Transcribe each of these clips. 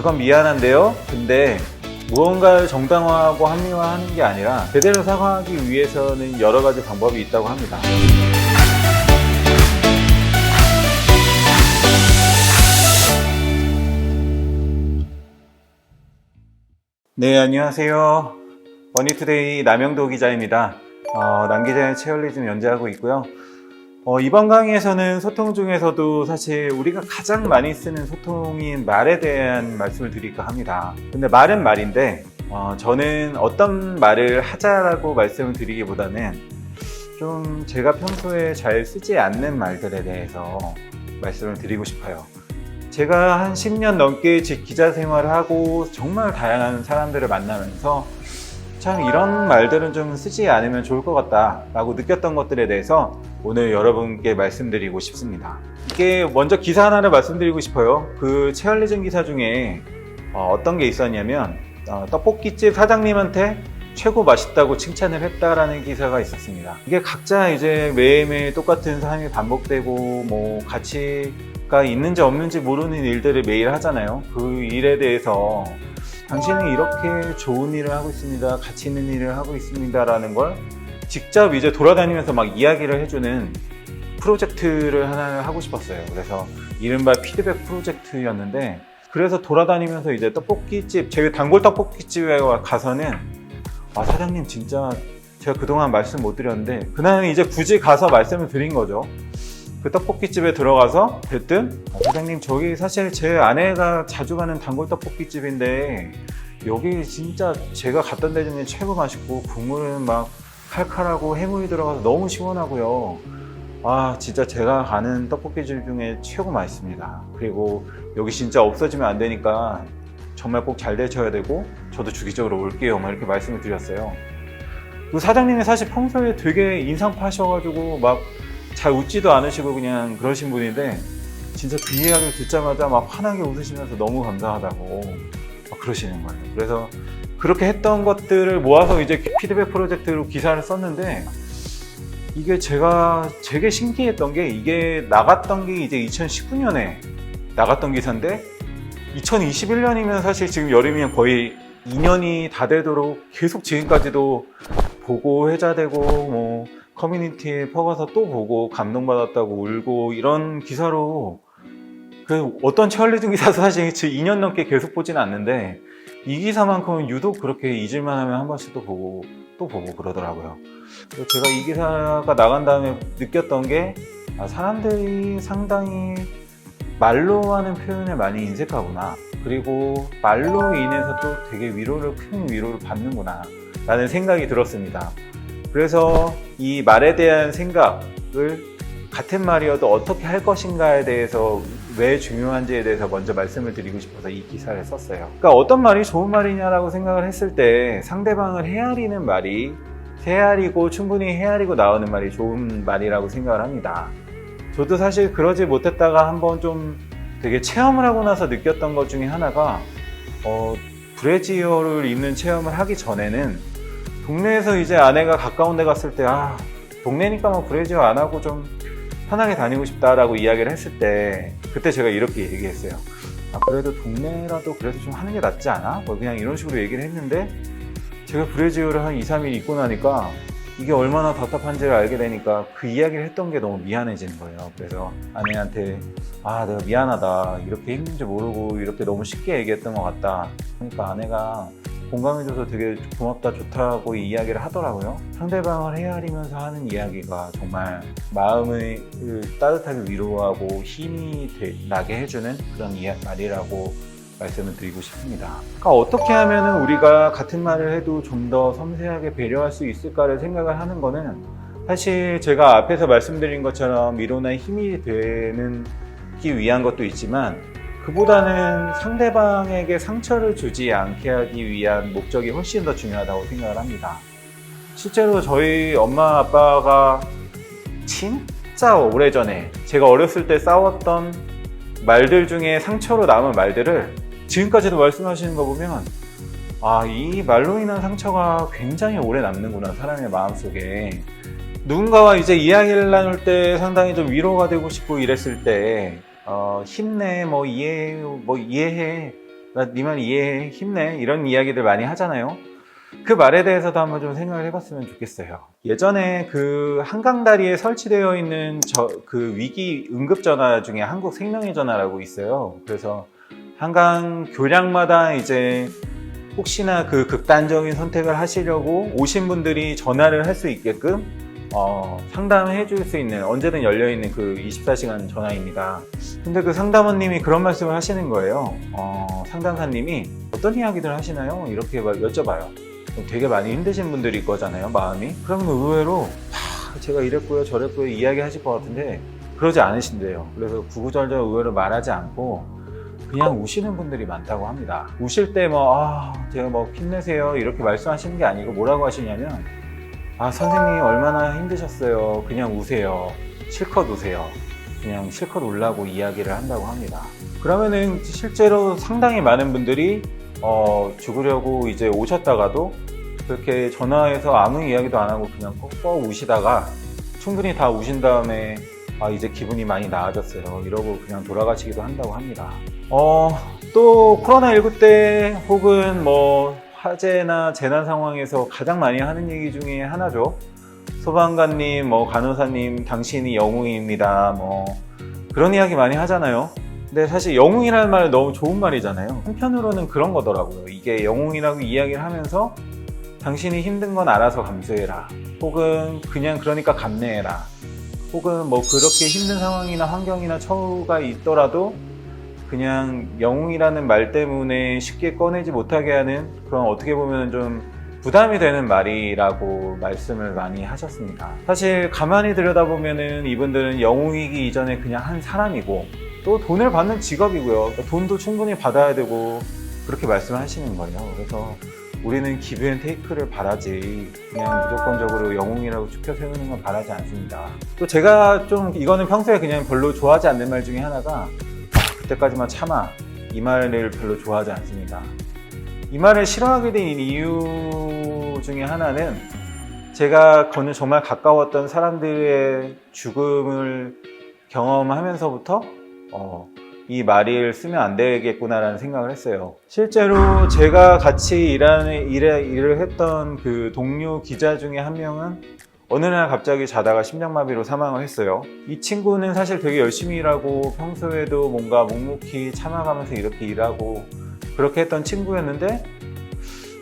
그건 미안한데요. 근데 무언가를 정당화하고 합리화하는 게 아니라 제대로 사과하기 위해서는 여러 가지 방법이 있다고 합니다. 네, 안녕하세요. 머니투데이 남영도 기자입니다. 남 기자의 체열리즘 연재하고 있고요. 이번 강의에서는 소통 중에서도 사실 우리가 가장 많이 쓰는 소통인 말에 대한 말씀을 드릴까 합니다. 근데 말은 말인데 저는 어떤 말을 하자라고 말씀을 드리기보다는 좀 제가 평소에 잘 쓰지 않는 말들에 대해서 말씀을 드리고 싶어요. 제가 한 10년 넘게 기자 생활을 하고 정말 다양한 사람들을 만나면서 참 이런 말들은 좀 쓰지 않으면 좋을 것 같다 라고 느꼈던 것들에 대해서 오늘 여러분께 말씀드리고 싶습니다. 이게 먼저 기사 하나를 말씀드리고 싶어요. 그 체열리즘 기사 중에 어떤 게 있었냐면 떡볶이집 사장님한테 최고 맛있다고 칭찬을 했다라는 기사가 있었습니다. 이게 각자 이제 매일매일 똑같은 삶이 반복되고 뭐 가치가 있는지 없는지 모르는 일들을 매일 하잖아요. 그 일에 대해서 당신은 이렇게 좋은 일을 하고 있습니다, 가치 있는 일을 하고 있습니다 라는 걸 직접 이제 돌아다니면서 막 이야기를 해주는 프로젝트를 하나 하고 싶었어요. 그래서 이른바 피드백 프로젝트였는데, 그래서 돌아다니면서 이제 떡볶이집, 제 단골 떡볶이집에 가서는 사장님 진짜 제가 그동안 말씀 못 드렸는데 그날은 이제 굳이 가서 말씀을 드린 거죠. 그 떡볶이집에 들어가서 대뜸 사장님, 저기 사실 제 아내가 자주 가는 단골 떡볶이집인데 여기 진짜 제가 갔던 데 중에 최고 맛있고 국물은 막 칼칼하고 해물이 들어가서 너무 시원하고요. 진짜 제가 가는 떡볶이집 중에 최고 맛있습니다. 그리고 여기 진짜 없어지면 안 되니까 정말 꼭 잘 되셔야 되고 저도 주기적으로 올게요 막 이렇게 말씀을 드렸어요. 그 사장님이 사실 평소에 되게 인상파셔가지고 막 잘 웃지도 않으시고 그냥 그러신 분인데 진짜 그 이야기를 듣자마자 막 환하게 웃으시면서 너무 감사하다고 막 그러시는 거예요. 그래서 그렇게 했던 것들을 모아서 이제 피드백 프로젝트로 기사를 썼는데, 이게 제가 되게 신기했던 게 이게 나갔던 게 이제 2019년에 나갔던 기사인데 2021년이면 사실 지금 여름이면 거의 2년이 다 되도록 계속 지금까지도 보고 회자되고 뭐 커뮤니티에 퍼가서 또 보고 감동받았다고 울고 이런 기사로, 그 어떤 체열리즘 기사도 사실 2년 넘게 계속 보지는 않는데 이 기사만큼은 유독 그렇게 잊을만 하면 한 번씩 또 보고 그러더라고요. 그래서 제가 이 기사가 나간 다음에 느꼈던 게 사람들이 상당히 말로 하는 표현을 많이 인색하구나, 그리고 말로 인해서 또 되게 큰 위로를 받는구나 라는 생각이 들었습니다. 그래서 이 말에 대한 생각을 같은 말이어도 어떻게 할 것인가에 대해서 왜 중요한지에 대해서 먼저 말씀을 드리고 싶어서 이 기사를 썼어요. 그러니까 어떤 말이 좋은 말이냐라고 생각을 했을 때 상대방을 헤아리는 말이 충분히 헤아리고 나오는 말이 좋은 말이라고 생각을 합니다. 저도 사실 그러지 못했다가 한번 좀 되게 체험을 하고 나서 느꼈던 것 중에 하나가 브래지어를 입는 체험을 하기 전에는 동네에서 이제 아내가 가까운 데 갔을 때 동네니까 뭐 브래지어 안 하고 좀 편하게 다니고 싶다라고 이야기를 했을 때 그때 제가 이렇게 얘기했어요. 그래도 동네라도 그래도 좀 하는 게 낫지 않아? 뭐 그냥 이런 식으로 얘기를 했는데 제가 브래지어를 한 2, 3일 입고 나니까 이게 얼마나 답답한지를 알게 되니까 그 이야기를 했던 게 너무 미안해지는 거예요. 그래서 아내한테 내가 미안하다, 이렇게 힘든지 모르고 이렇게 너무 쉽게 얘기했던 것 같다. 그러니까 아내가 공감해줘서 되게 고맙다, 좋다고 이야기를 하더라고요. 상대방을 헤아리면서 하는 이야기가 정말 마음을 따뜻하게 위로하고 힘이 나게 해주는 그런 말이라고 말씀을 드리고 싶습니다. 그러니까 어떻게 하면 우리가 같은 말을 해도 좀 더 섬세하게 배려할 수 있을까를 생각을 하는 거는, 사실 제가 앞에서 말씀드린 것처럼 위로나 힘이 되기 위한 것도 있지만 그보다는 상대방에게 상처를 주지 않게 하기 위한 목적이 훨씬 더 중요하다고 생각을 합니다. 실제로 저희 엄마 아빠가 진짜 오래전에 제가 어렸을 때 싸웠던 말들 중에 상처로 남은 말들을 지금까지도 말씀하시는 거 보면 이 말로 인한 상처가 굉장히 오래 남는구나, 사람의 마음속에. 누군가와 이제 이야기를 나눌 때 상당히 좀 위로가 되고 싶고 이랬을 때 힘내, 이해해 나 네 말 이해해, 힘내, 이런 이야기들 많이 하잖아요. 그 말에 대해서도 한번 좀 생각을 해봤으면 좋겠어요. 예전에 그 한강다리에 설치되어 있는 그 위기 응급전화 중에 한국생명의전화라고 있어요. 그래서 한강 교량마다 이제 혹시나 그 극단적인 선택을 하시려고 오신 분들이 전화를 할 수 있게끔 상담해 줄 수 있는, 언제든 열려있는 그 24시간 전화입니다. 근데 그 상담원님이 그런 말씀을 하시는 거예요. 상담사님이 어떤 이야기들 하시나요? 이렇게 여쭤봐요. 되게 많이 힘드신 분들일 거잖아요, 마음이. 그러면 의외로 제가 이랬고요 저랬고요 이야기 하실 것 같은데 그러지 않으신대요. 그래서 구구절절 의외로 말하지 않고 그냥 우시는 분들이 많다고 합니다. 우실 때 제가 힘내세요 이렇게 말씀하시는 게 아니고 뭐라고 하시냐면, 선생님이 얼마나 힘드셨어요. 그냥 우세요. 실컷 우세요. 그냥 실컷 울라고 이야기를 한다고 합니다. 그러면은 실제로 상당히 많은 분들이 죽으려고 이제 오셨다가도 그렇게 전화해서 아무 이야기도 안 하고 그냥 뻑뻑 우시다가 충분히 다 우신 다음에 이제 기분이 많이 나아졌어요 이러고 그냥 돌아가시기도 한다고 합니다. 또 코로나19 때 혹은 화재나 재난 상황에서 가장 많이 하는 얘기 중에 하나죠. 소방관님, 간호사님, 당신이 영웅입니다. 그런 이야기 많이 하잖아요. 근데 사실 영웅이라는 말은 너무 좋은 말이잖아요. 한편으로는 그런 거더라고요. 이게 영웅이라고 이야기를 하면서 당신이 힘든 건 알아서 감수해라. 혹은 그냥 그러니까 감내해라. 혹은 그렇게 힘든 상황이나 환경이나 처우가 있더라도 그냥 영웅이라는 말 때문에 쉽게 꺼내지 못하게 하는 그런, 어떻게 보면 좀 부담이 되는 말이라고 말씀을 많이 하셨습니다. 사실 가만히 들여다보면은 이분들은 영웅이기 이전에 그냥 한 사람이고 또 돈을 받는 직업이고요. 돈도 충분히 받아야 되고 그렇게 말씀을 하시는 거예요. 그래서 우리는 기브 앤 테이크를 바라지 그냥 무조건적으로 영웅이라고 축혀 세우는 건 바라지 않습니다. 또 제가 좀 이거는 평소에 그냥 별로 좋아하지 않는 말 중에 하나가 그때까지만 참아, 이 말을 별로 좋아하지 않습니다. 이 말을 싫어하게 된 이유 중에 하나는 제가 정말 가까웠던 사람들의 죽음을 경험하면서부터 이 말을 쓰면 안 되겠구나라는 생각을 했어요. 실제로 제가 같이 일을 했던 그 동료 기자 중에 한 명은 어느 날 갑자기 자다가 심장마비로 사망을 했어요. 이 친구는 사실 되게 열심히 일하고 평소에도 뭔가 묵묵히 참아가면서 이렇게 일하고 그렇게 했던 친구였는데,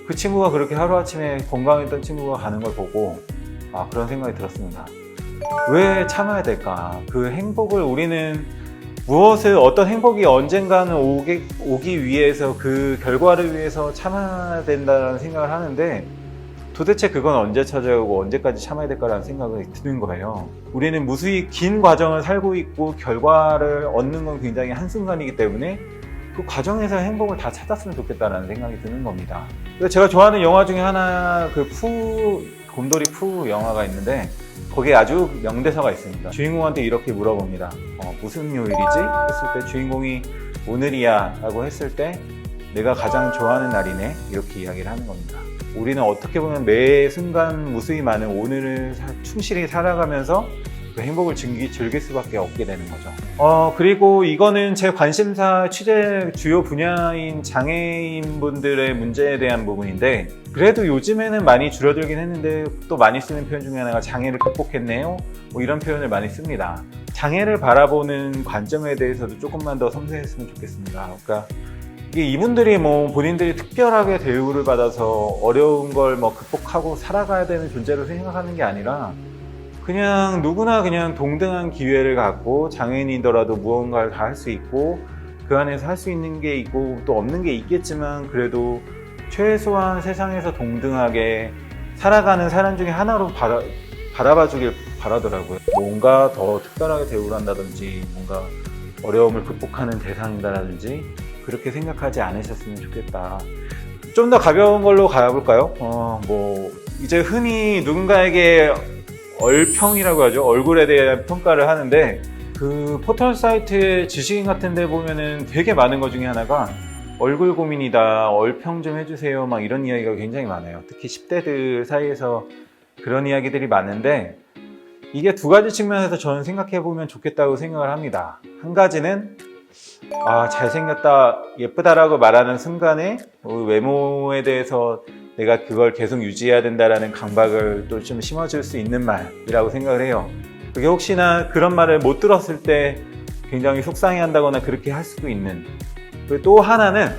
그 친구가 그렇게 하루아침에 건강했던 친구가 가는 걸 보고 그런 생각이 들었습니다. 왜 참아야 될까? 그 행복을 우리는 어떤 행복이 언젠가는 오기 위해서, 그 결과를 위해서 참아야 된다는 생각을 하는데 도대체 그건 언제 찾아오고 언제까지 참아야 될까라는 생각이 드는 거예요. 우리는 무수히 긴 과정을 살고 있고 결과를 얻는 건 굉장히 한순간이기 때문에 그 과정에서 행복을 다 찾았으면 좋겠다라는 생각이 드는 겁니다. 그래서 제가 좋아하는 영화 중에 하나, 곰돌이 푸 영화가 있는데 거기에 아주 명대사가 있습니다. 주인공한테 이렇게 물어봅니다. 무슨 요일이지? 했을 때 주인공이 오늘이야 라고 했을 때 내가 가장 좋아하는 날이네, 이렇게 이야기를 하는 겁니다. 우리는 어떻게 보면 매 순간 무수히 많은 오늘을 충실히 살아가면서 그 행복을 즐길 수밖에 없게 되는 거죠. 그리고 이거는 제 관심사 취재 주요 분야인 장애인분들의 문제에 대한 부분인데, 그래도 요즘에는 많이 줄어들긴 했는데 또 많이 쓰는 표현 중에 하나가 장애를 극복했네요, 이런 표현을 많이 씁니다. 장애를 바라보는 관점에 대해서도 조금만 더 섬세했으면 좋겠습니다. 그러니까 이분들이 본인들이 특별하게 대우를 받아서 어려운 걸 극복하고 살아가야 되는 존재로 생각하는 게 아니라 그냥 누구나 그냥 동등한 기회를 갖고 장애인이더라도 무언가를 다 할 수 있고 그 안에서 할 수 있는 게 있고 또 없는 게 있겠지만 그래도 최소한 세상에서 동등하게 살아가는 사람 중에 하나로 바라봐 주길 바라더라고요. 뭔가 더 특별하게 대우를 한다든지 뭔가 어려움을 극복하는 대상이다라든지 그렇게 생각하지 않으셨으면 좋겠다. 좀 더 가벼운 걸로 가볼까요? 이제 흔히 누군가에게 얼평이라고 하죠. 얼굴에 대한 평가를 하는데 그 포털 사이트의 지식인 같은 데 보면은 되게 많은 것 중에 하나가 얼굴 고민이다, 얼평 좀 해주세요, 이런 이야기가 굉장히 많아요. 특히 10대들 사이에서 그런 이야기들이 많은데 이게 두 가지 측면에서 저는 생각해 보면 좋겠다고 생각을 합니다. 한 가지는 잘생겼다, 예쁘다라고 말하는 순간에 외모에 대해서 내가 그걸 계속 유지해야 된다라는 강박을 또 좀 심어줄 수 있는 말이라고 생각을 해요. 그게 혹시나 그런 말을 못 들었을 때 굉장히 속상해 한다거나 그렇게 할 수도 있는. 그리고 또 하나는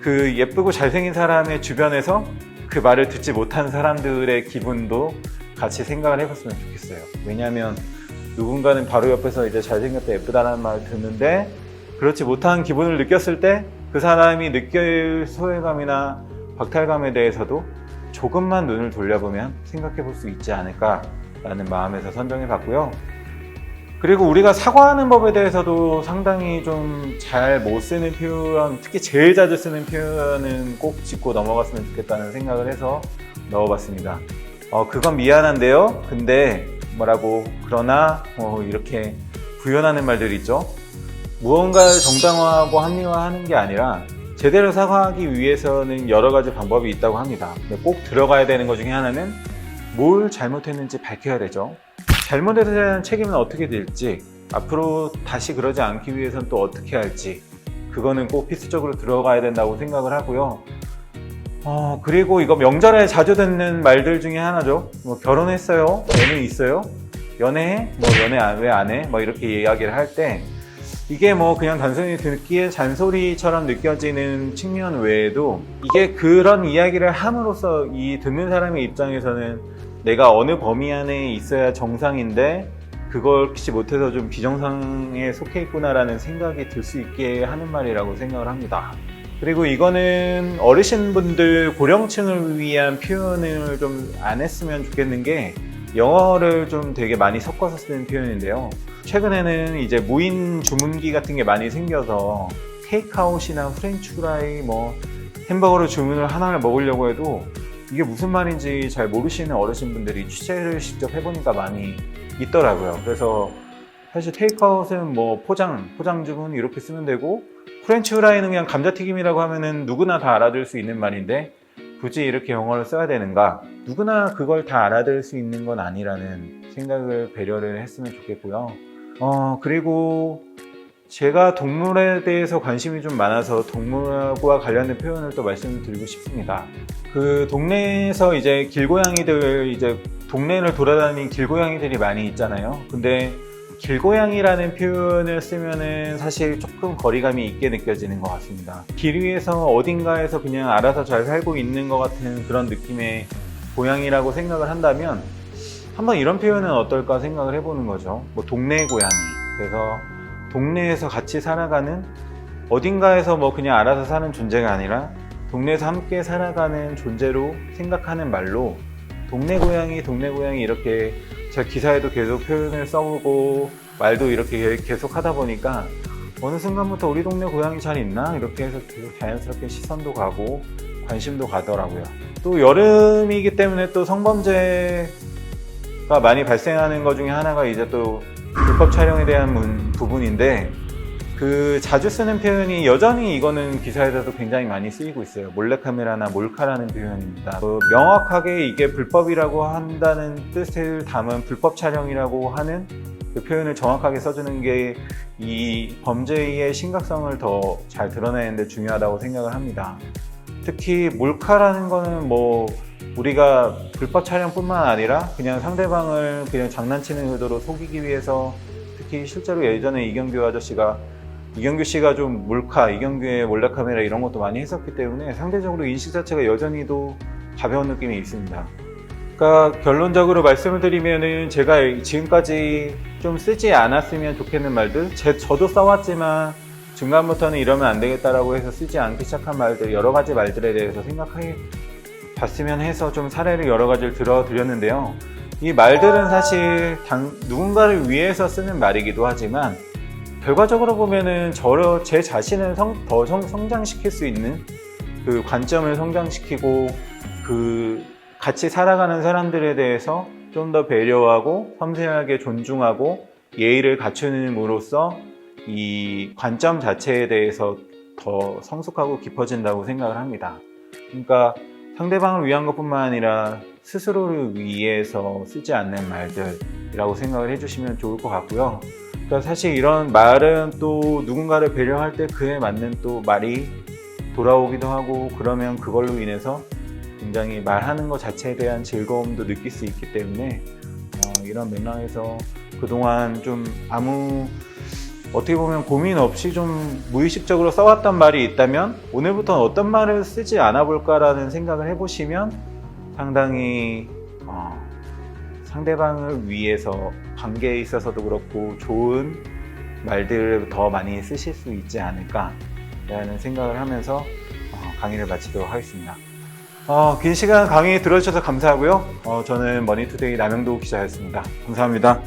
그 예쁘고 잘생긴 사람의 주변에서 그 말을 듣지 못한 사람들의 기분도 같이 생각을 해봤으면 좋겠어요. 왜냐하면 누군가는 바로 옆에서 이제 잘생겼다, 예쁘다라는 말을 듣는데 그렇지 못한 기분을 느꼈을 때 그 사람이 느낄 소외감이나 박탈감에 대해서도 조금만 눈을 돌려보면 생각해 볼 수 있지 않을까라는 마음에서 선정해 봤고요. 그리고 우리가 사과하는 법에 대해서도 상당히 좀 잘 못 쓰는 표현, 특히 제일 자주 쓰는 표현은 꼭 짚고 넘어갔으면 좋겠다는 생각을 해서 넣어봤습니다. 그건 미안한데요. 근데 뭐라고, 그러나 이렇게 구현하는 말들이 있죠. 무언가를 정당화하고 합리화하는 게 아니라 제대로 사과하기 위해서는 여러 가지 방법이 있다고 합니다. 근데 꼭 들어가야 되는 것 중에 하나는 뭘 잘못했는지 밝혀야 되죠. 잘못에 대한 책임은 어떻게 될지, 앞으로 다시 그러지 않기 위해서는 또 어떻게 할지, 그거는 꼭 필수적으로 들어가야 된다고 생각을 하고요. 그리고 이거 명절에 자주 듣는 말들 중에 하나죠. 결혼했어요? 애는 있어요? 연애해? 연애 왜 안 해? 이렇게 이야기를 할 때 이게 그냥 단순히 듣기에 잔소리처럼 느껴지는 측면 외에도 이게 그런 이야기를 함으로써 이 듣는 사람의 입장에서는 내가 어느 범위 안에 있어야 정상인데 그걸 혹시 못해서 좀 비정상에 속해 있구나라는 생각이 들 수 있게 하는 말이라고 생각을 합니다. 그리고 이거는 어르신분들, 고령층을 위한 표현을 좀 안 했으면 좋겠는 게 영어를 좀 되게 많이 섞어서 쓰는 표현인데요. 최근에는 이제 무인 주문기 같은 게 많이 생겨서 테이크아웃이나 프렌치 프라이, 햄버거를 주문을 하나를 먹으려고 해도 이게 무슨 말인지 잘 모르시는 어르신분들이 취재를 직접 해보니까 많이 있더라고요. 그래서 사실 테이크아웃은 포장 주문 이렇게 쓰면 되고, 프렌치 프라이는 그냥 감자튀김이라고 하면은 누구나 다 알아들을 수 있는 말인데 굳이 이렇게 영어를 써야 되는가? 누구나 그걸 다 알아들을 수 있는 건 아니라는 생각을 배려를 했으면 좋겠고요. 그리고 제가 동물에 대해서 관심이 좀 많아서 동물과 관련된 표현을 또 말씀을 드리고 싶습니다. 그 동네에서 이제 길고양이들, 동네를 돌아다니는 길고양이들이 많이 있잖아요. 근데 길고양이라는 표현을 쓰면은 사실 조금 거리감이 있게 느껴지는 것 같습니다. 길 위에서 어딘가에서 그냥 알아서 잘 살고 있는 것 같은 그런 느낌의 고양이라고 생각을 한다면 한번 이런 표현은 어떨까 생각을 해보는 거죠. 동네 고양이. 그래서 동네에서 같이 살아가는, 어딘가에서 그냥 알아서 사는 존재가 아니라 동네에서 함께 살아가는 존재로 생각하는 말로 동네 고양이 이렇게 제가 기사에도 계속 표현을 써보고 말도 이렇게 계속 하다 보니까 어느 순간부터 우리 동네 고양이 잘 있나? 이렇게 해서 계속 자연스럽게 시선도 가고 관심도 가더라고요. 또 여름이기 때문에 또 성범죄가 많이 발생하는 것 중에 하나가 이제 또 불법 촬영에 대한 부분인데, 그 자주 쓰는 표현이 여전히 이거는 기사에서도 굉장히 많이 쓰이고 있어요. 몰래카메라나 몰카라는 표현입니다. 명확하게 이게 불법이라고 한다는 뜻을 담은 불법 촬영이라고 하는 그 표현을 정확하게 써주는 게 이 범죄의 심각성을 더 잘 드러내는 데 중요하다고 생각을 합니다. 특히 몰카라는 거는 우리가 불법 촬영뿐만 아니라 그냥 상대방을 그냥 장난치는 의도로 속이기 위해서, 특히 실제로 예전에 이경규 씨가 좀 이경규의 몰래카메라 이런 것도 많이 했었기 때문에 상대적으로 인식 자체가 여전히도 가벼운 느낌이 있습니다. 그러니까 결론적으로 말씀을 드리면은 제가 지금까지 좀 쓰지 않았으면 좋겠는 말들, 저도 써왔지만 중간부터는 이러면 안 되겠다라고 해서 쓰지 않기 시작한 말들, 여러 가지 말들에 대해서 생각해 봤으면 해서 좀 사례를 여러 가지를 들어드렸는데요. 이 말들은 사실 누군가를 위해서 쓰는 말이기도 하지만 결과적으로 보면은 제 자신을 더 성장시킬 수 있는 그 관점을 성장시키고, 그 같이 살아가는 사람들에 대해서 좀 더 배려하고 섬세하게 존중하고 예의를 갖추는으로써 이 관점 자체에 대해서 더 성숙하고 깊어진다고 생각을 합니다. 그러니까 상대방을 위한 것뿐만 아니라 스스로를 위해서 쓰지 않는 말들이라고 생각을 해주시면 좋을 것 같고요. 그러니까 사실 이런 말은 또 누군가를 배려할 때 그에 맞는 또 말이 돌아오기도 하고, 그러면 그걸로 인해서 굉장히 말하는 것 자체에 대한 즐거움도 느낄 수 있기 때문에 이런 맥락에서 그동안 좀 아무 어떻게 보면 고민 없이 좀 무의식적으로 써왔던 말이 있다면 오늘부터는 어떤 말을 쓰지 않아 볼까라는 생각을 해보시면 상당히 상대방을 위해서 관계에 있어서도 그렇고 좋은 말들을 더 많이 쓰실 수 있지 않을까라는 생각을 하면서 강의를 마치도록 하겠습니다. 긴 시간 강의 들어주셔서 감사하고요. 저는 머니투데이 남영도 기자였습니다. 감사합니다.